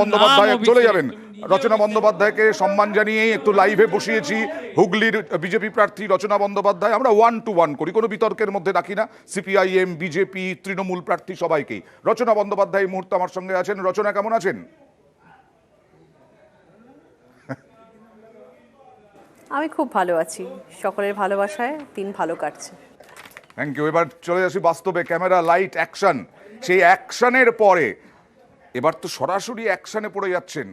বন্দ্যোপাধ্যায় চলে যাবেন। রচনা বন্দ্যোপাধ্যায়কে সম্মান জানিয়েই একটু লাইভে বসিয়েছি। হুগলির বিজেপি প্রার্থী রচনা বন্দ্যোপাধ্যায়, আমরা 1 to 1 করি, কোনো বিতর্কের মধ্যে রাখি না। সিপিআইএম, বিজেপি, তৃণমূল প্রার্থী সবাইকেই। রচনা বন্দ্যোপাধ্যায় এই মুহূর্তে আমার সঙ্গে আছেন। রচনা, কেমন আছেন? আমি খুব ভালো আছি, সকলের ভালোবাসায় দিন ভালো কাটছে। Thank you. এবার চলে আসি বাস্তবে। Camera, light, action. সেই অ্যাকশনের পরে এবার তো সরাসরি অ্যাকশনে পড়ে যাচ্ছেন।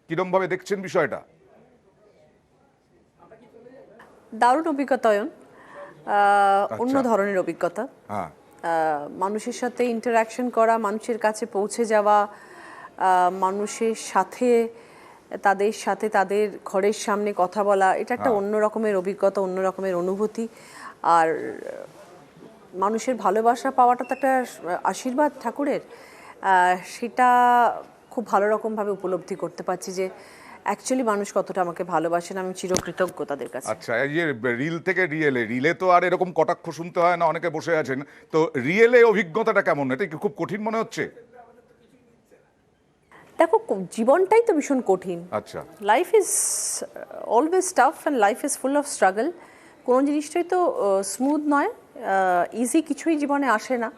কিরম ভাবে দেখছেন বিষয়টা? দারুণ অভিজ্ঞতা, অন্য ধরনের অভিজ্ঞতা। হ্যাঁ, মানুষের সাথে ইন্টারাকশন করা, মানুষের কাছে পৌঁছে যাওয়া, মানুষের সাথে তাদের ঘরের সামনে কথা বলা, এটা একটা অন্য রকমের অভিজ্ঞতা, অন্য রকমের অনুভূতি। আর মানুষের ভালোবাসা পাওয়াটা তো একটা আশীর্বাদ ঠাকুরের। সেটা খুব ভালো রকমভাবে উপলব্ধি করতে পারছি যে অ্যাকচুয়ালি মানুষ কতটা আমাকে ভালোবাসেন। আমি চিরকৃতজ্ঞ তাদের কাছে। আচ্ছা, এই যে রিল থেকে রিলে তো আর এরকম কটাক্ষ শুনতে হয় না, অনেকে বসে আছেন তো। রিয়েলে অভিজ্ঞতাটা কেমন? এটা কি খুব কঠিন মনে হচ্ছে? দেখো, জীবনটাই তো ভীষণ কঠিন। আচ্ছা, life is always tough and life is full of struggle. কোনো জিনিসটাই তো স্মুথ নয়, ইজি কিছুই জীবনে আসে না।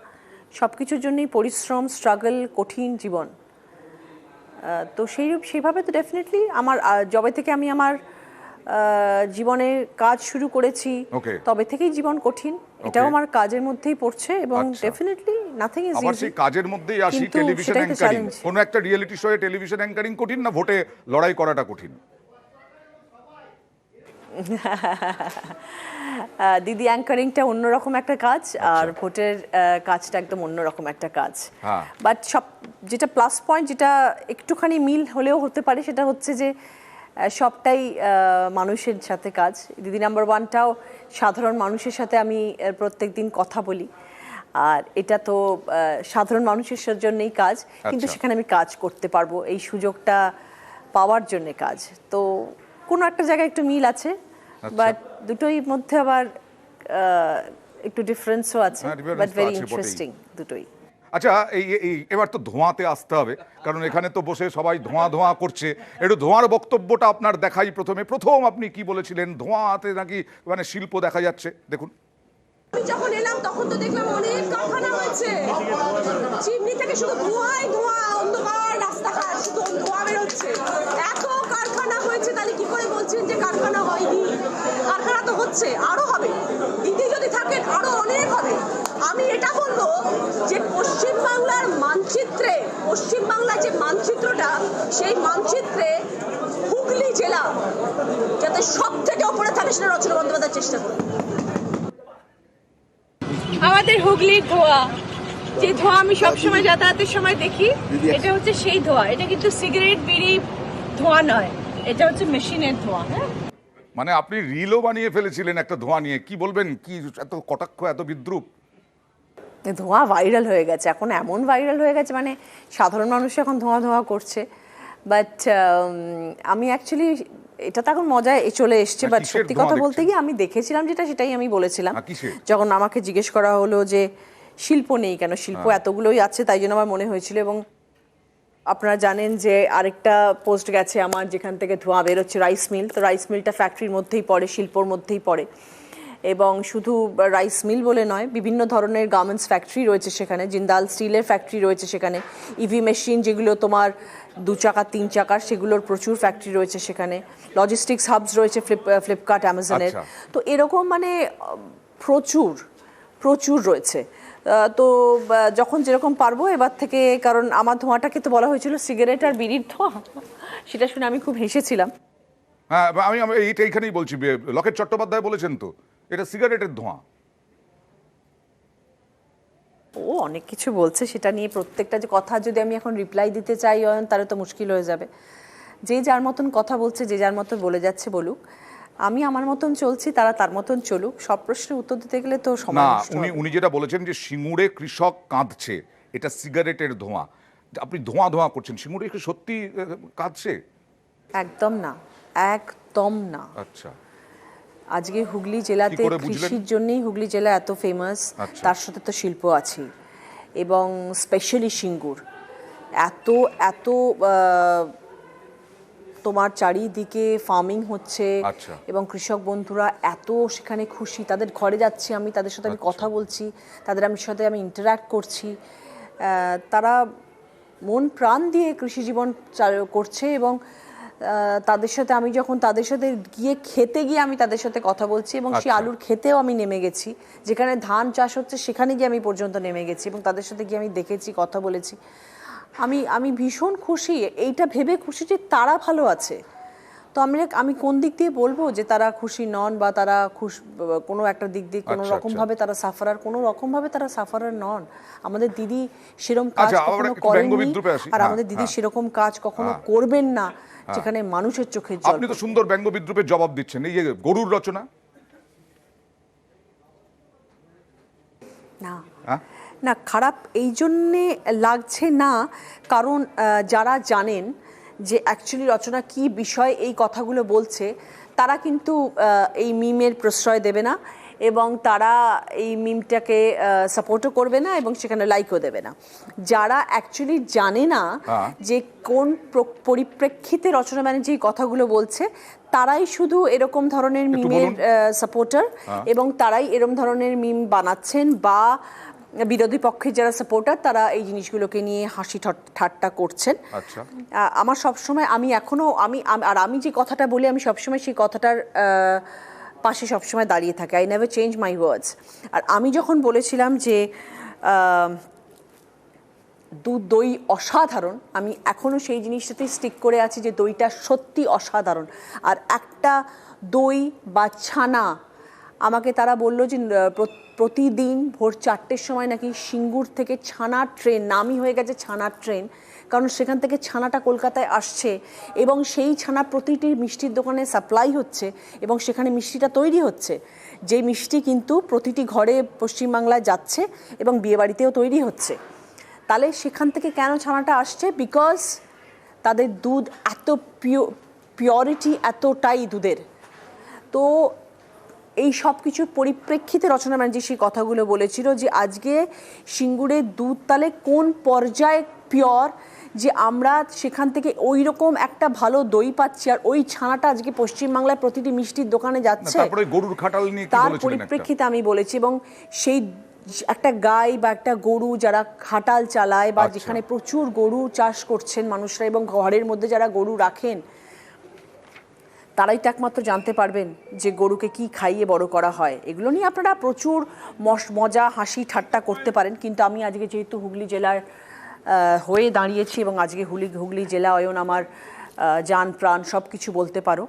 সব কিছুর জন্যই পরিশ্রম, স্ট্রাগল, কঠিন জীবন। তো সেইভাবে তো ডেফিনেটলি আমার যবে থেকে আমি আমার জীবনের কাজ শুরু করেছি তবে থেকেই জীবন কঠিন। এটাও আমার কাজের মধ্যেই পড়ছে এবং ডেফিনেটলি নাথিং ইজ ইজি। আমার সেই কাজের মধ্যেই আসি। টেলিভিশন অ্যাঙ্কারিং, কোনো একটা রিয়েলিটি শোয়ে টেলিভিশন অ্যাঙ্কারিং কঠিন না ভোটে লড়াই করাটা কঠিন? দিদি, অ্যাঙ্কারিংটা অন্যরকম একটা কাজ, আর ভোটের কাজটা একদম অন্যরকম একটা কাজ। বাট সব যেটা প্লাস পয়েন্ট, যেটা একটুখানি মিল হলেও হতে পারে, সেটা হচ্ছে যে সবটাই মানুষের সাথে কাজ। দিদি নাম্বার ওয়ানটাও সাধারণ মানুষের সাথে আমি প্রত্যেক দিন কথা বলি, আর এটা তো সাধারণ মানুষের জন্যই কাজ, কিন্তু সেখানে আমি কাজ করতে পারবো এই সুযোগটা পাওয়ার জন্য কাজ। তো কোনো একটা জায়গায় একটু মিল আছে, বাট দুটোই মধ্যে আবার একটু ডিফারেন্সও আছে, বাট ভেরি ইন্টারেস্টিং দুটোই। আচ্ছা, এই এবার তো ধোঁয়াতে আসতে হবে, কারণ এখানে তো বসে সবাই ধোঁয়া ধোঁয়া করছে। একটু ধোঁয়ার বক্তব্যটা আপনার দেখাই। প্রথম আপনি কি বলেছিলেন? ধোঁয়াতে নাকি মানে শিল্প দেখা যাচ্ছে। দেখুন, আমি যখন এলাম তখন তো দেখলাম অনেক কারখানা হয়েছে, চিমনি থেকে শুধু ধোঁয়াই ধোঁয়া, অন্ধকার রাস্তাঘাট, শুধু ধোঁয়া বেরোচ্ছে। এত কারখানা হয়েছে, তাহলে কি করে বলছেন যে কারখানা হয়নি? কারখানা তো হচ্ছে, আরো হবে। দিদি যদি থাকেন আরো অনেক হবে। আমি এটা বলবো যে পশ্চিমবাংলার মানচিত্রে, পশ্চিমবাংলার যে মানচিত্রটা, সেই মানচিত্রে হুগলি জেলা যাতে সব থেকে ওপরে থাকে, সেটা রচনা বন্দ্যোপাধ্যায় চেষ্টা করবে। আমাদের হুগলির ধোঁয়া, যে ধোঁয়া আমি সবসময় যাতায়াতের সময় দেখি, এটা হচ্ছে সেই ধোঁয়া। এটা কিন্তু সিগারেট, বিড়ি ধোঁয়া নয়, এটা হচ্ছে মেশিনের ধোঁয়া। মানে আপনি রিলও বানিয়ে ফেলেছিলেন একটা ধোঁয়া নিয়ে। কি বলবেন? কি এত কটাক্ষ, এত বিদ্রুপ! ধোঁয়া ভাইরাল হয়ে গেছে এখন, এমন ভাইরাল হয়ে গেছে মানে সাধারণ মানুষ এখন ধোঁয়া ধোঁয়া করছে। বাট আমি অ্যাকচুয়ালি এটা তো এখন মজায় চলে এসছে। বাট সত্যি কথা বলতে গিয়ে আমি দেখেছিলাম যেটা, সেটাই আমি বলেছিলাম। যখন আমাকে জিজ্ঞেস করা হলো যে শিল্প নেই কেন, শিল্প এতগুলোই আছে, তাই জন্য আমার মনে হয়েছিল। এবং আপনারা জানেন যে আরেকটা পোস্ট গেছে আমার, যেখান থেকে ধোঁয়া বেরোচ্ছে রাইস মিল। তো রাইস মিলটা ফ্যাক্টরির মধ্যেই পড়ে, শিল্পর মধ্যেই পড়ে। এবং শুধু রাইস মিল বলে নয়, বিভিন্ন ধরনের গার্মেন্টস ফ্যাক্টরি রয়েছে সেখানে, জিন্দাল স্টিলের ফ্যাক্টরি রয়েছে সেখানে, ইভি মেশিন যেগুলো তোমার 2 চাকা 3 চাকার, সেগুলোর প্রচুর ফ্যাক্টরি রয়েছে সেখানে। লজিস্টিক্স হাবস রয়েছে ফ্লিপকার্ট, অ্যামাজনের। তো এরকম মানে প্রচুর রয়েছে। তো যখন যেরকম পারবো এবার থেকে, কারণ আমার ধোঁয়াটাকে তো বলা হয়েছিল সিগারেট আর বিড়ির ধোঁয়া, সেটা শুনে আমি খুব হেসেছিলাম। হ্যাঁ, আমি এইখানেই বলছি, লকেট চট্টোপাধ্যায় বলেছেন তো এটা সিগারেটের ধোঁয়া। ও অনেক কিছু বলছে, সেটা নিয়ে প্রত্যেকটা যে কথা যদি আমি এখন রিপ্লাই দিতে চাই তাহলে তো মুশকিল হয়ে যাবে। যে যার মতন কথা বলছে, যে যার মতন বলে যাচ্ছে বলুক, আমি আমার মতন চলছি, তারা তার মতন চলুক। সব প্রশ্নের উত্তর দিতে গেলে তো সময় নষ্ট হবে। উনি যেটা বলেছেন যে সিঙ্গুরে কৃষক কাঁদছে, এটা সিগারেটের ধোঁয়া। আপনি ধোঁয়া ধোঁয়া করছেন, সিঙ্গুরে কি সত্যি কাঁদছে? একদম না, একদম না। আচ্ছা, আজকে হুগলি জেলাতে কৃষির জন্যই হুগলি জেলা এত ফেমাস। তার সাথে তো শিল্প আছে, এবং স্পেশালি সিঙ্গুর। এত এত তোমার চারিদিকে ফার্মিং হচ্ছে আচ্ছা। এবং কৃষক বন্ধুরা এত সেখানে খুশি, তাদের ঘরে যাচ্ছি আমি, তাদের সাথে আমি কথা বলছি, তাদের সাথে আমি ইন্টারঅ্যাক্ট করছি, তারা মন প্রাণ দিয়ে কৃষি জীবন করছে এবং তাদের সাথে আমি যখন তাদের সাথে খেতে গিয়ে আমি তাদের সাথে কথা বলছি এবং সেই আলুর খেতেও আমি নেমে গেছি, যেখানে ধান চাষ হচ্ছে সেখানে গিয়ে আমি পর্যন্ত নেমে গেছি এবং তাদের সাথে গিয়ে আমি দেখেছি, কথা বলেছি। আমি ভীষণ খুশি, এইটা ভেবে খুশি যে তারা ভালো আছে। তো আমি কোন দিক দিয়ে বলবো যে তারা খুশি নন বা তারা কোনো একটা দিক দিয়ে কোনো রকম ভাবে তারা সাফারার, কোনো রকম ভাবে তারা সাফারার নন। আমাদের দিদি সেরকম কাজ কখনো করেননি আর আমাদের দিদি সেরকম কাজ কখনো করবেন না যেখানে মানুষের চোখের জল। আপনি তো সুন্দর ব্যঙ্গ বিদ্রুপের জবাব দিচ্ছেন। এই যে গরুর রচনা, না না খারাপ এই জন্যে লাগছে না, কারণ যারা জানেন যে অ্যাকচুয়ালি রচনা কি বিষয় এই কথাগুলো বলছে, তারা কিন্তু এই মিমের প্রশ্রয় দেবে না এবং তারা এই মিমটাকে সাপোর্টও করবে না এবং সেখানে লাইকও দেবে না। যারা অ্যাকচুয়ালি জানে না যে কোন পরিপ্রেক্ষিতে রচনা ব্যানার্জি এই কথাগুলো বলছে, তারাই শুধু এরকম ধরনের মিমের সাপোর্টার এবং তারাই এরকম ধরনের মিম বানাচ্ছেন বা বিরোধী পক্ষের যারা সাপোর্টার তারা এই জিনিসগুলোকে নিয়ে হাসি ঠাট্টা করছেন। আমার সবসময় আমি যে কথাটা বলি আমি সবসময় সেই কথাটার পাশে সবসময় দাঁড়িয়ে থাকে। আই নেভার চেঞ্জ মাই ওয়ার্ডস। আর আমি যখন বলেছিলাম যে দই অসাধারণ, আমি এখনও সেই জিনিসটাতেই স্টিক করে আছি যে দইটা সত্যি অসাধারণ। আর একটা দই বা ছানা, আমাকে তারা বললো যে প্রতিদিন ভোর 4টের সময় নাকি সিঙ্গুর থেকে ছানার ট্রেন, নামই হয়ে গেছে ছানার ট্রেন, কারণ সেখান থেকে ছানাটা কলকাতায় আসছে এবং সেই ছানা প্রতিটি মিষ্টির দোকানে সাপ্লাই হচ্ছে এবং সেখানে মিষ্টিটা তৈরি হচ্ছে, যে মিষ্টি কিন্তু প্রতিটি ঘরে পশ্চিমবাংলায় যাচ্ছে এবং বিয়েবাড়িতেও তৈরি হচ্ছে। তাহলে সেখান থেকে কেন ছানাটা আসছে? বিকজ তাদের দুধ এত পিওরিটি এতটাই দুধের। তো এই সব কিছুর পরিপ্রেক্ষিতে রচনা ব্যানার্জি সেই কথাগুলো বলেছিল যে আজকে সিঙ্গুরের দুধ তাহলে কোন পর্যায়ে পিওর যে আমরা সেখান থেকে ওই রকম একটা ভালো দই পাচ্ছি আর ওই ছানাটা আজকে পশ্চিমবাংলায় প্রতিটি মিষ্টির দোকানে যাচ্ছে। তার পরিপ্রেক্ষিতে আমি বলেছি এবং সেই একটা গাই বা একটা গরু যারা খাটাল চালায় বা যেখানে প্রচুর গরু চাষ করছেন মানুষরা এবং ঘরের মধ্যে যারা গরু রাখেন, তারাই তো একমাত্র জানতে পারবেন যে গরুকে কি খাইয়ে বড় করা হয়। এগুলো নিয়ে আপনারা প্রচুর মজা হাসি ঠাট্টা করতে পারেন, কিন্তু আমি আজকে যেহেতু হুগলি জেলার হয়ে দাঁড়িয়েছি এবং আজকে হুগলি জেলা অয়ন আমার জান প্রাণ সব কিছু বলতে পারো,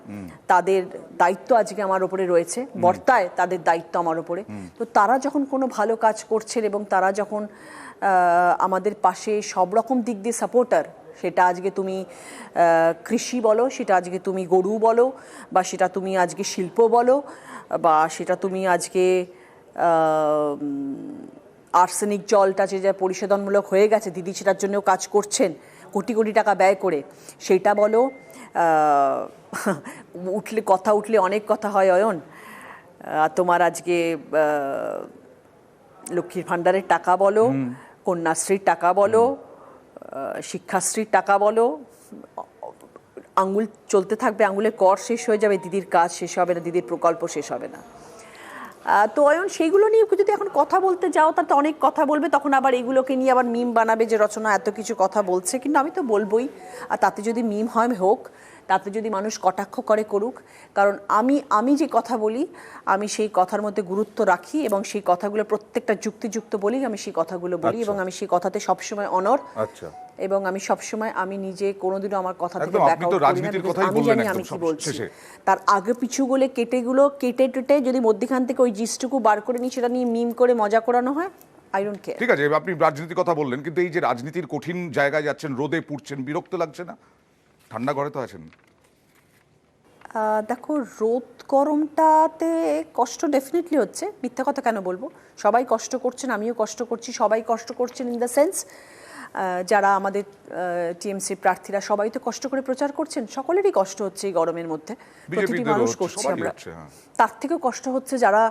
তাদের দায়িত্ব আজকে আমার ওপরে রয়েছে, বর্তায় তাদের দায়িত্ব আমার ওপরে। তো তারা যখন কোনো ভালো কাজ করছেন এবং তারা যখন আমাদের পাশে সব রকম দিক দিয়ে সাপোর্টার, সেটা আজকে তুমি কৃষি বলো, সেটা আজকে তুমি গরু বলো, বা সেটা তুমি আজকে শিল্প বলো, বা সেটা তুমি আজকে আর্সেনিক জলটা যে পরিশোধনমূলক হয়ে গেছে, দিদি সেটার জন্যও কাজ করছেন কোটি কোটি টাকা ব্যয় করে, সেইটা বলো। কথা উঠলে অনেক কথা হয় অয়ন, তোমার আজকে লক্ষ্মীর ভাণ্ডারের টাকা বলো, কন্যাশ্রীর টাকা বলো, শিক্ষাশ্রীর টাকা বলো, আঙুল চলতে থাকবে, আঙুলের কর শেষ হয়ে যাবে, দিদির কাজ শেষ হবে না, দিদির প্রকল্প শেষ হবে না। তো অয়ন সেইগুলো নিয়ে যদি এখন কথা বলতে যাও তাতে অনেক কথা বলবে, তখন আবার এইগুলোকে নিয়ে আবার মিম বানাবে যে রচনা এত কিছু কথা বলছে। কিন্তু আমি তো বলবোই, আর তাতে যদি মিম হয় হোক, তাতে যদি মানুষ কটাক্ষ করে করুক, কারণ আমি যে কথা বলি আমি সেই কথার মধ্যে গুরুত্ব রাখি এবং সেই কথাগুলো প্রত্যেকটা যুক্তিযুক্ত বলি, আমি সেই কথাগুলো বলি এবং আমি সেই কথাতে সবসময় অনর এবং আমি সবসময় আমি নিজে কোনোদিনও আমার কথা থেকে ব্যাক আউট করি না, আমি জানি আমি কি বলছি। তার আগে পিছুগুলো কেটে যদি মধ্যখান থেকে ওই জিসটুকু বার করে নিই, সেটা নিয়ে মিম করে মজা করানো হয়, আই ডোন্ট কেয়ার। ঠিক আছে, আপনি রাজনীতির কথা বললেন, কিন্তু এই যে রাজনীতির কঠিন জায়গায় যাচ্ছেন, রোদে পুড়ছেন, বিরক্ত লাগছে না? ঠান্ডা ঘরে তো আছেন। দেখো, রোদ গরমটাতে কষ্ট ডেফিনেটলি হচ্ছে, মিথ্যা কথা কেন বলবো, সবাই কষ্ট করছেন, আমিও কষ্ট করছি, সবাই কষ্ট করছেন ইন দ্য সেন্স যারা আমাদের টিএমসি প্রার্থীরা সবাই তো কষ্ট করে প্রচার করছেন, সকলেরই কষ্ট হচ্ছে এই গরমের মধ্যে, প্রতিটি মানুষ করছে আমরা। তার থেকেও কষ্ট হচ্ছে যারা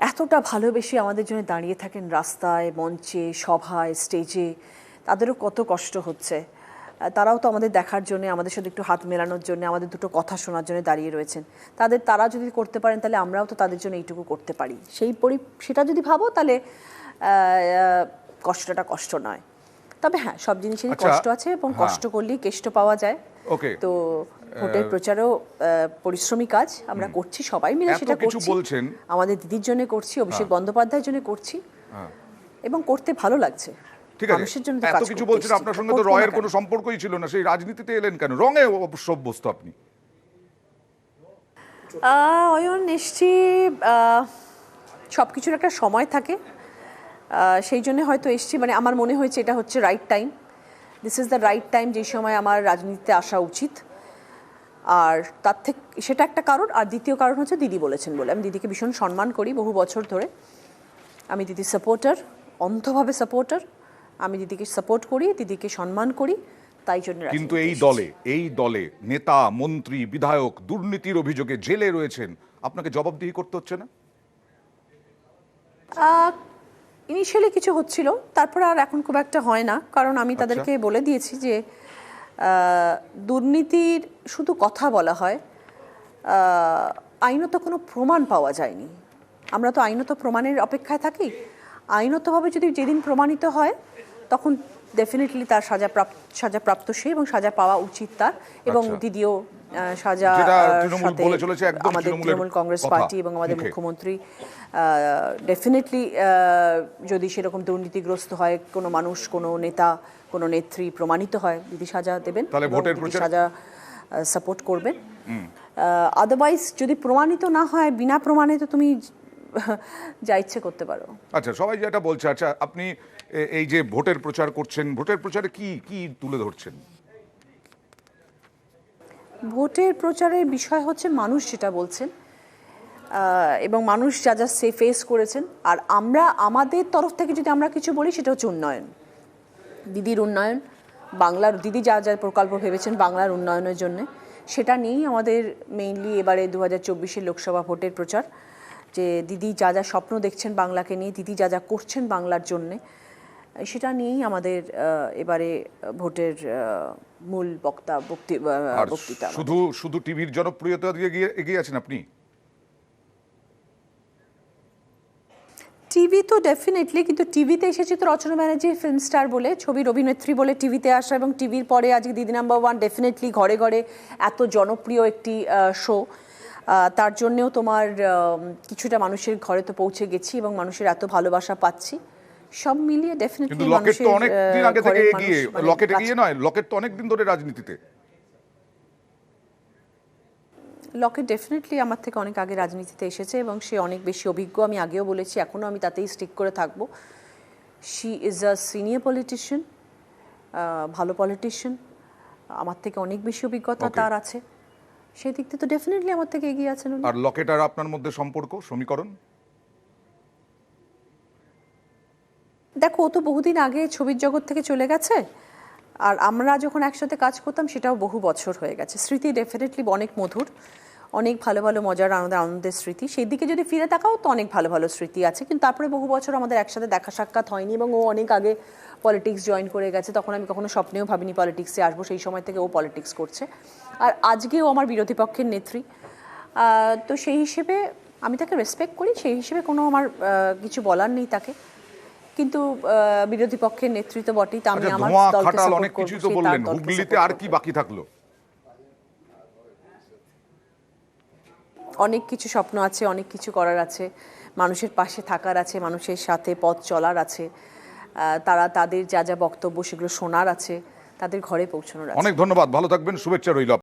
এতটা ভালোবেসে আমাদের জন্য দাঁড়িয়ে থাকেন রাস্তায়, মঞ্চে, সভায়, স্টেজে, তাদেরও কত কষ্ট হচ্ছে। তারাও তো আমাদের দেখার জন্য, আমাদের সাথে একটু হাত মেলানোর জন্য, আমাদের দুটো কথা শোনার জন্য দাঁড়িয়ে রয়েছেন। তারা যদি করতে পারেন তাহলে আমরাও তো তাদের জন্য এইটুকু করতে পারি। সেটা যদি ভাবো তাহলে কষ্টটা কষ্ট নয়। তবে হ্যাঁ, সব জিনিসেরই আচ্ছা, কষ্ট আছে এবং কষ্ট করলেই কেষ্ট পাওয়া যায়। ওকে, তো ভোটের প্রচারও পরিশ্রমী কাজ আমরা করছি, সবাই মিলে সেটা কিছু করছি। বলছেন। আমাদের দিদির জন্য করছি, অভিষেক বন্দ্যোপাধ্যায়ের জন্য করছি, এবং করতে ভালো লাগছে। ঠিক আছে, মানুষের জন্য তো এত কাজ কিছু করতে বলছেন, এসেছি, আপনার সঙ্গে তো করবো না রয়ের কেন? কোনো সম্পর্কই ছিল না, সেই রাজনীতিতে এলেন কেন? রঙে অবশ্য অভ্যস্ত আপনি। অয়ন, এসছি, সব কিছুর একটা সময় থাকে, সেই জন্য হয়তো এসছি। মানে আমার মনে হয়েছে এটা হচ্ছে right time, this is the right time, যে সময় আমার রাজনীতিতে আসা উচিত। আর তার থেকে সেটা একটা কারণ। আর দ্বিতীয় কারণ হচ্ছে দিদি বলেছেন বলে। আমি দিদিকে ভীষণ সম্মান করি, বহু বছর ধরে আমি দিদির সাপোর্টার, অন্ধভাবে সাপোর্টার। আমি দিদিকে সাপোর্ট করি, দিদিকে সম্মান করি, তাই জন্য। কিন্তু এই দলে নেতা, মন্ত্রী, বিধায়ক দুর্নীতির অভিযোগে জেলে রয়েছেন, আপনাকে জবাবদিহি করতে হচ্ছে না? ইনিশিয়ালি কিছু হচ্ছিল, তারপর আর এখন খুব একটা হয় না, কারণ আমি তাদেরকে বলে দিয়েছি যে দুর্নীতির শুধু কথা বলা হয়, আইনত কোনো প্রমাণ পাওয়া যায়নি। আমরা তো আইনত প্রমাণের অপেক্ষায় থাকি। আইনতভাবে যদি যেদিন প্রমাণিত হয় তখন ডেফিনেটলি তার সাজাপ্রাপ্ত সে, এবং সাজা পাওয়া উচিত তার। এবং দিদিও সাজা আমাদের তৃণমূল কংগ্রেস পার্টি এবং আমাদের মুখ্যমন্ত্রী ডেফিনেটলি, যদি সেরকম দুর্নীতিগ্রস্ত হয় কোনো মানুষ, কোনো নেতা, কোনো নেত্রী প্রমাণিত হয়, দিদি সাজা দেবেন, দিদি সাজা সাপোর্ট করবেন। আদারওয়াইজ যদি প্রমাণিত না হয়, বিনা প্রমাণে তো তুমি যা ইচ্ছে করতে পারো। আচ্ছা, সবাই যেটা বলছে, আচ্ছা আপনি এই যে ভোটের প্রচার করছেন, ভোটের প্রচারে কি তুলে ধরছেন? ভোটের প্রচারের বিষয় হচ্ছে মানুষ যেটা বলছেন, এবং মানুষ যা যা ফেস করেছেন। আর আমাদের তরফ থেকে যদি আমরা কিছু বলি, সেটা হচ্ছে উন্নয়ন, দিদির উন্নয়ন, বাংলার দিদি যা যা প্রকল্প ভেবেছেন বাংলার উন্নয়নের জন্য, সেটা নিয়েই আমাদের মেইনলি এবারে 2024 লোকসভা ভোটের প্রচার। যে দিদি যা যা স্বপ্ন দেখছেন বাংলাকে নিয়ে, দিদি যা যা করছেন বাংলার জন্যে, সেটা নিয়েই আমাদের এবারে ভোটের মূল বক্তৃতা। শুধু টিভির জনপ্রিয়তা দিয়ে এগিয়ে আছেন আপনি? টিভি তো ডেফিনেটলি, কিন্তু টিভিতে এসেছি তো রচনা ব্যানার্জি ফিল্ম স্টার বলে, ছবির অভিনেত্রী বলে টিভিতে আসা, এবং টিভির পরে আজকে দিদি নাম্বার 1, ডেফিনেটলি ঘরে ঘরে এত জনপ্রিয় একটি শো। তার জন্যেও তোমার কিছুটা মানুষের ঘরে তো পৌঁছে গেছি, এবং মানুষের এত ভালোবাসা পাচ্ছি, সব মিলিয়ে ডেফিনেটলি। লকেট তো অনেক দিন আগে থেকে এগিয়ে, লকেট এগিয়ে নয়, লকেট তো অনেক দিন ধরে রাজনীতিতে। লকেট ডেফিনেটলি আমার থেকে অনেক আগে রাজনীতিতে এসেছে, এবং সে অনেক বেশি অভিজ্ঞ। আমি আগেও বলেছি, এখনও আমি তাতেই স্টিক করে থাকবো। She is a senior politician, ভালো পলিটিশিয়ান, আমার থেকে অনেক বেশি অভিজ্ঞতা তার আছে, সেই দিক থেকে তো ডেফিনেটলি আমার থেকে এগিয়ে আছেন। আর লকেট আর আপনার মধ্যে সম্পর্ক, সমীকরণ? দেখো, ও তো বহুদিন আগে ছবির জগৎ থেকে চলে গেছে, আর আমরা যখন একসাথে কাজ করতাম সেটাও বহু বছর হয়ে গেছে। স্মৃতি ডেফিনেটলি অনেক মধুর, অনেক ভালো ভালো মজার আনন্দের স্মৃতি। সেই দিকে যদি ফিরে তাকাও তো অনেক ভালো ভালো স্মৃতি আছে, কিন্তু তারপরে বহু বছর আমাদের একসাথে দেখা সাক্ষাৎ হয়নি, এবং ও অনেক আগে পলিটিক্স জয়েন করে গেছে। তখন আমি কখনো স্বপ্নেও ভাবিনি পলিটিক্সে আসবো, সেই সময় থেকে ও পলিটিক্স করছে। আর আজকেও আমার বিরোধী পক্ষের নেত্রী, তো সেই হিসেবে আমি তাকে রেসপেক্ট করি, সেই হিসেবে কোনো আমার কিছু বলার নেই তাকে। কিন্তু বিরোধী পক্ষের নেতৃত্ব বটেই, তা আমি আমার দলকে সাপোর্ট করব। কিছু তো বললেন, হুগলিতে আর কি বাকি থাকলো? অনেক কিছু স্বপ্ন আছে, অনেক কিছু করার আছে, মানুষের পাশে থাকার আছে, মানুষের সাথে পথ চলার আছে, তাদের যা যা বক্তব্য সেগুলো শোনার আছে, তাদের ঘরে পৌঁছানোর আছে। অনেক ধন্যবাদ, ভালো থাকবেন, শুভেচ্ছা রইল।